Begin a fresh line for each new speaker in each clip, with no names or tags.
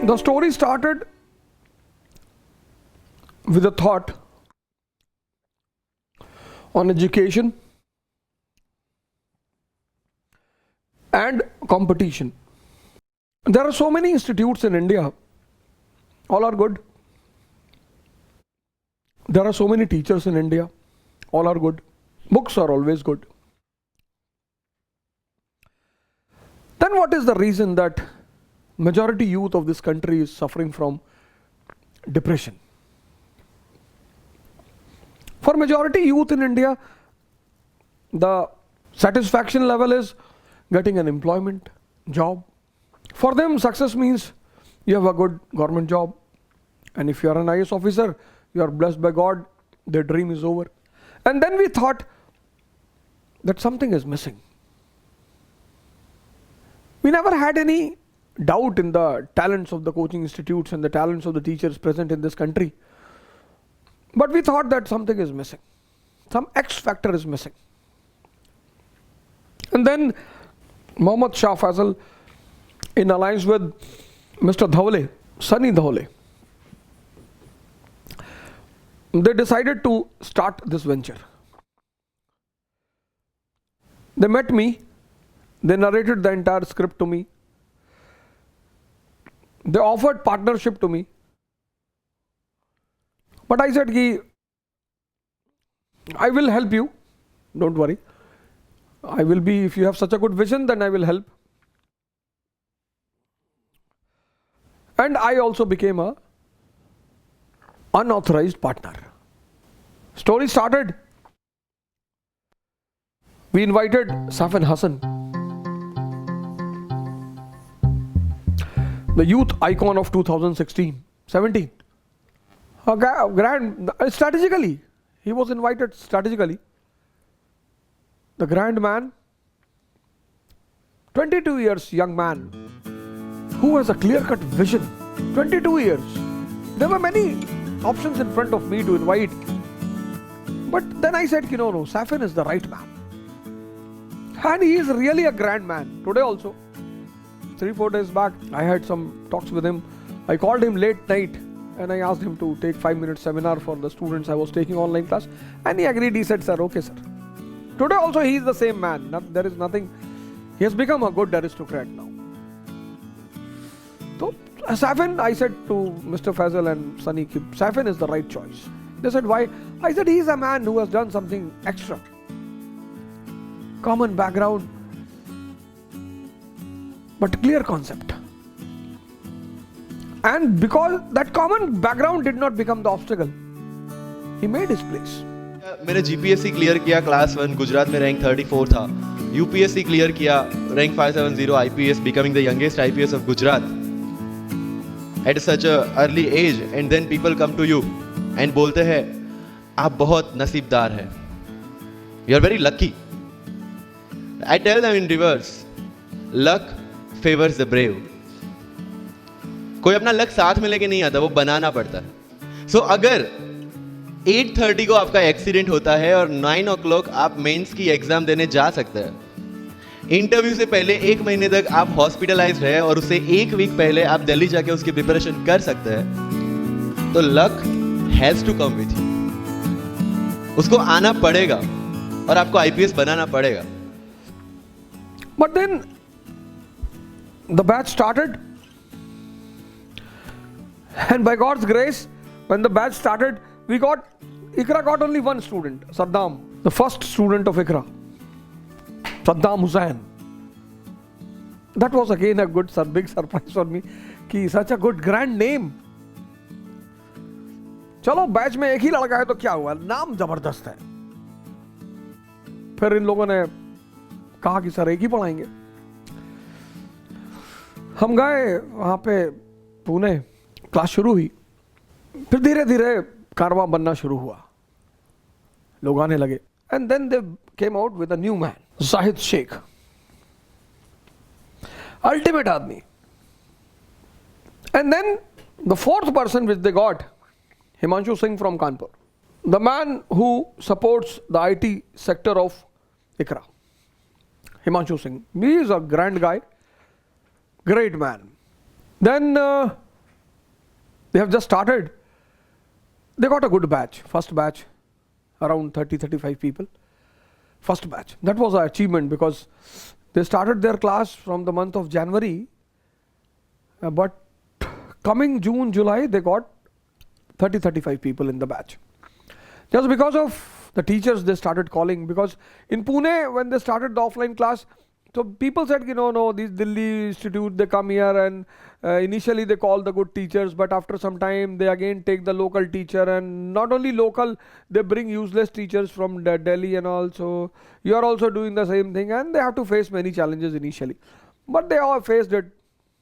The story started with a thought on education and competition. There are so many institutes in India, all are good. There are so many teachers in India, all are good. Books are always good. Then what is the reason that majority youth of this country is suffering from depression? For majority youth in India, the satisfaction level is getting an employment job. For them, success means you have a good government job, and if you are an IAS officer, you are blessed by God, their dream is over. And then we thought that something is missing. We never had any doubt in the talents of the coaching institutes and the talents of the teachers present in this country. But we thought that something is missing. Some X factor is missing. And then Mohammad Shah Faisal, in alliance with Mr. Dhawale, Sunny Dhawale, they decided to start this venture. They met me, they narrated the entire script to me, they offered partnership to me, but I said, I will help you, don't worry. I will be, if you have such a good vision, then I will help. And I also became a unauthorized partner. Story started. We invited Safin Hassan, the youth icon of 2016-17. Strategically, he was invited strategically. The grand man, 22 years young man, who has a clear-cut vision. 22 years. There were many options in front of me to invite. But then I said, no, Safin is the right man. And he is really a grand man. Today also, 3-4 days back, I had some talks with him. I called him late night and I asked him to take 5-minute seminar for the students I was taking online class. And he agreed. He said, sir, okay, sir. Today also he is the same man. There is nothing. He has become a good aristocrat now. So, Safin, I said to Mr. Faisal and Sunny, Safin is the right choice. They said, why? I said, he is a man who has done something extra. Common background, but clear concept. And because that common background did not become the obstacle, he made his place.
मैंने GPSC clear किया, class 1 Gujarat में rank 34 था. UPSC clear किया, rank 570 IPS, becoming the youngest IPS of Gujarat at such a early age. And then people come to you and बोलते हैं आप बहुत नसीबदार हैं, you are very lucky. I tell them in reverse, luck favours the brave. कोई अपना luck साथ में लेके नहीं आता, वो बनाना पड़ता है. सो अगर 8:30 को आपका एक्सीडेंट होता है और 9 o'clock आप मेंस की एग्जाम देने जा सकते हैं. इंटरव्यू से पहले 1 महीने तक आप हॉस्पिटलाइज्ड है और उससे 1 वीक पहले आप दिल्ली जाके उसकी प्रिपरेशन कर सकते हैं. तो luck has to come with you. उसको आना पड़ेगा और आपको आईपीएस बनाना पड़ेगा.
But then the batch started, and by God's grace, when the batch started, IQRA got only one student, Saddam, the first student of IQRA, Saddam Hussain. That was again a big surprise for me, कि such a good grand name. चलो batch में एक ही लड़का है तो क्या हुआ, नाम जबरदस्त है. फिर इन लोगों ने कहा कि सर एक ही पढ़ाएंगे. हम गए वहां पे पुणे, क्लास शुरू हुई. फिर धीरे धीरे कारवां बनना शुरू हुआ, लोग आने लगे. And then they came out with a new man, Zahid Sheikh, ultimate आदमी. And then the fourth person which they got, Himanshu Singh from Kanpur, the man who supports the IT sector of IQRA. Himanshu Singh, he is a grand guy, great man. Then They have just started. They got a good batch. First batch, around 30-35 people. First batch. That was an achievement because they started their class from the month of January. But coming June, July, they got 30-35 people in the batch. Just because of the teachers they started calling. Because in Pune, when they started the offline class, so people said, no, these Delhi institute, they come here and initially they call the good teachers, but after some time they again take the local teacher, and not only local, they bring useless teachers from Delhi and all. So you are also doing the same thing, and they have to face many challenges initially. But they all faced it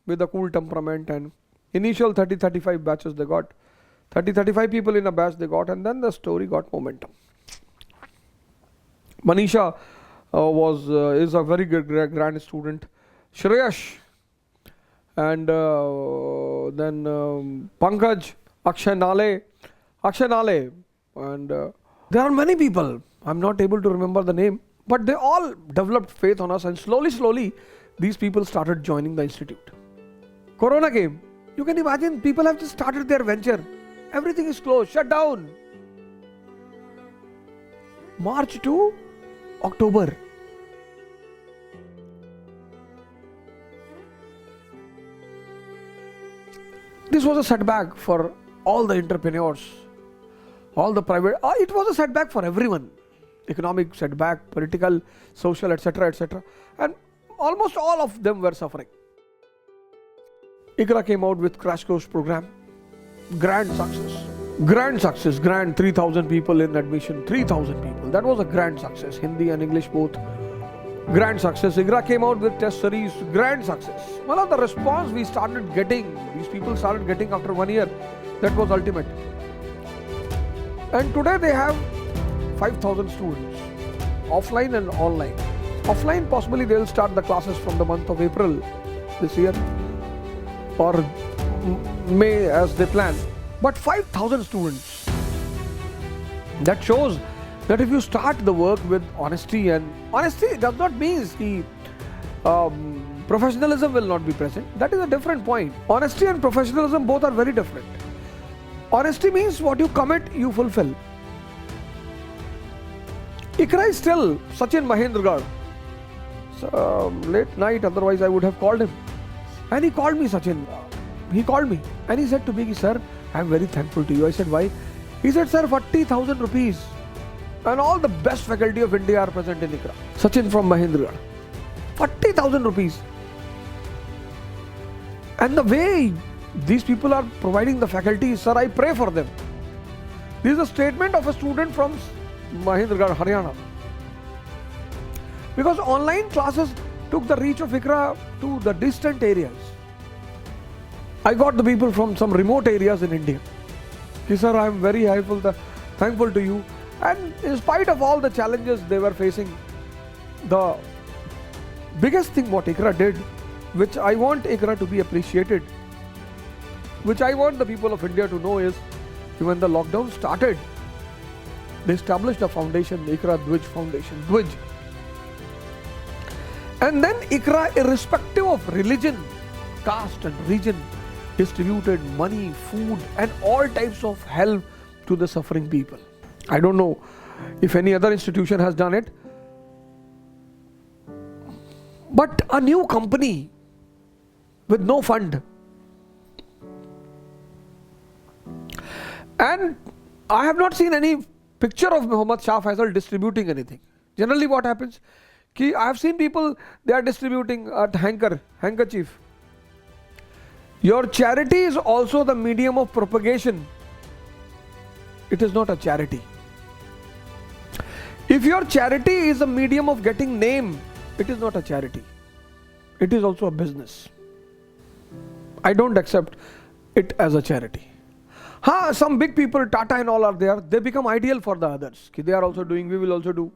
with a cool temperament, and initial 30-35 batches they got. 30-35 people in a batch they got, and then the story got momentum. Manisha is a very good grand student. Shreyash, and then Pankaj, Akshay Nale, and there are many people. I'm not able to remember the name, but they all developed faith on us, and slowly these people started joining the institute. Corona came. You can imagine, people have just started their venture. Everything is closed, shut down. March to October. This was a setback for all the entrepreneurs, all the private. It was a setback for everyone. Economic setback, political, social, etc., etc. And almost all of them were suffering. IQRA came out with Crash Course program. Grand success, 3,000 people in admission, 3,000 people. That was a grand success, Hindi and English both. Grand success. IQRA came out with test series, grand success. One of the response we started getting, these people started getting after 1 year, that was ultimate. And today they have 5,000 students, offline and online. Offline, possibly they will start the classes from the month of April this year, or May as they plan. But 5,000 students. That shows that if you start the work with honesty, and honesty does not mean professionalism will not be present. That is a different point. Honesty and professionalism both are very different. Honesty means what you commit, you fulfill. IQRA is still Sachin Mahendragarh. Late night, otherwise I would have called him. And he called me, Sachin. He called me and he said to me, sir, I am very thankful to you. I said, why? He said, sir, 40,000 rupees and all the best faculty of India are present in IQRA. Sachin from Mahendragarh. 40,000 rupees. And the way these people are providing the faculty, sir, I pray for them. This is a statement of a student from Mahendragarh, Haryana. Because online classes took the reach of IQRA to the distant areas. I got the people from some remote areas in India. Sir, I am very thankful to you. And in spite of all the challenges they were facing, the biggest thing what IQRA did, which I want IQRA to be appreciated, which I want the people of India to know, is when the lockdown started, they established a foundation, IQRA Dwij Foundation, Dwij. And then IQRA, irrespective of religion, caste and region, distributed money, food and all types of help to the suffering people. I don't know if any other institution has done it. But a new company with no fund. And I have not seen any picture of Muhammad Shah Faisal distributing anything. Generally what happens, I have seen people, they are distributing a handkerchief. Your charity is also the medium of propagation. It is not a charity. If your charity is a medium of getting name, it is not a charity. It is also a business. I don't accept it as a charity. Some big people, Tata and all are there, they become ideal for the others. They are also doing, we will also do.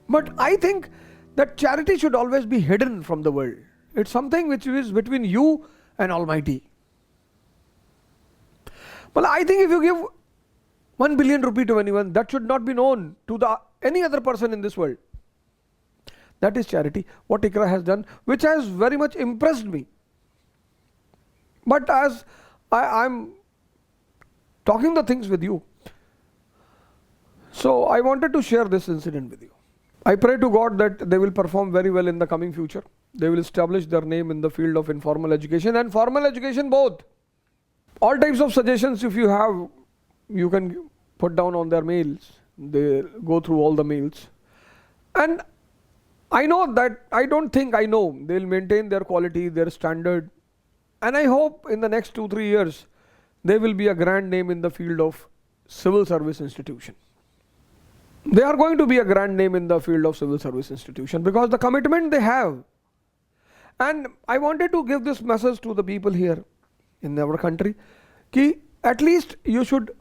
But I think that charity should always be hidden from the world. It's something which is between you and Almighty. Well, I think if you give 1 billion rupee to anyone, that should not be known to any other person in this world. That is charity. What IQRA has done, which has very much impressed me. But as I'm talking the things with you, so I wanted to share this incident with you. I pray to God that they will perform very well in the coming future. They will establish their name in the field of informal education and formal education both. All types of suggestions if you have, you can put down on their mails. They go through all the mails. And I know that, I don't think I know, they'll maintain their quality, their standard. And I hope in the next 2-3 years, they will be a grand name in the field of civil service institution. They are going to be a grand name in the field of civil service institution because the commitment they have. And I wanted to give this message to the people here in our country, ki at least you should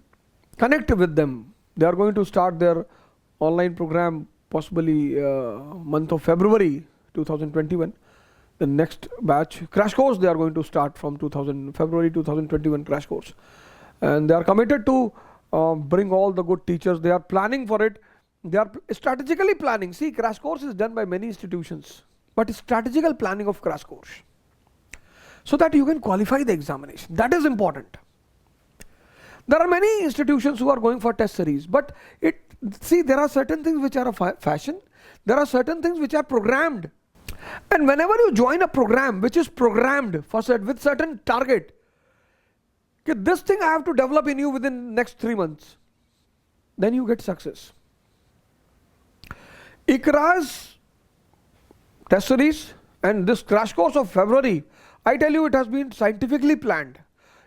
connect with them. They are going to start their online program possibly month of February 2021. The next batch crash course they are going to start from February 2021 crash course. And they are committed to bring all the good teachers. They are planning for it. They are strategically planning. See, crash course is done by many institutions, but strategical planning of crash course, so that you can qualify the examination. That is important. There are many institutions who are going for test series, but see, there are certain things which are a fashion. There are certain things which are programmed. And whenever you join a program which is programmed with certain target, okay, this thing I have to develop in you within next 3 months, then you get success. IQRA's test series and this crash course of February, I tell you, it has been scientifically planned,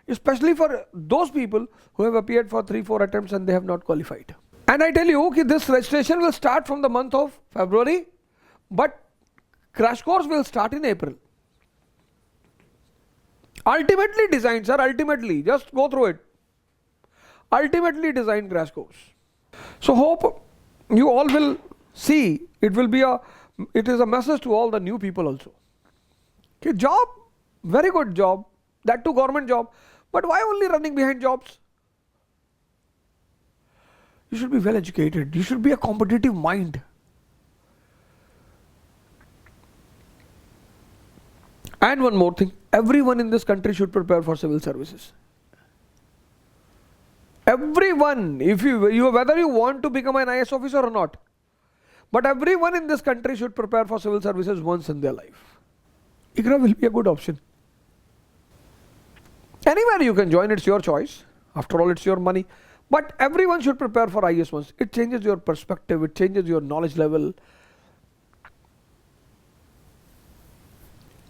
especially for those people who have appeared for 3-4 attempts and they have not qualified. And I tell you, okay, this registration will start from the month of February, but crash course will start in April. Ultimately designed, sir, ultimately, just go through it. Ultimately designed crash course. So hope you all will see, it is a message to all the new people also. Okay, job, very good job, that too government job, but why only running behind jobs? You should be well educated, you should be a competitive mind. And one more thing, everyone in this country should prepare for civil services. Everyone, whether you want to become an IAS officer or not, but everyone in this country should prepare for civil services once in their life. IQRA will be a good option. Anywhere you can join, it's your choice. After all, it's your money. But everyone should prepare for IAS once. It changes your perspective, it changes your knowledge level.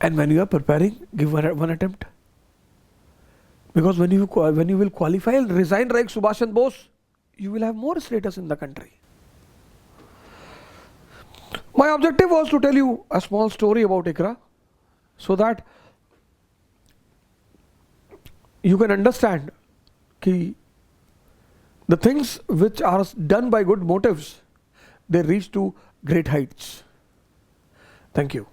And when you are preparing, give one attempt. Because when you will qualify and resign like Subhash Chandra Bose, you will have more status in the country. My objective was to tell you a small story about IQRA, so that you can understand that the things which are done by good motives, they reach to great heights. Thank you.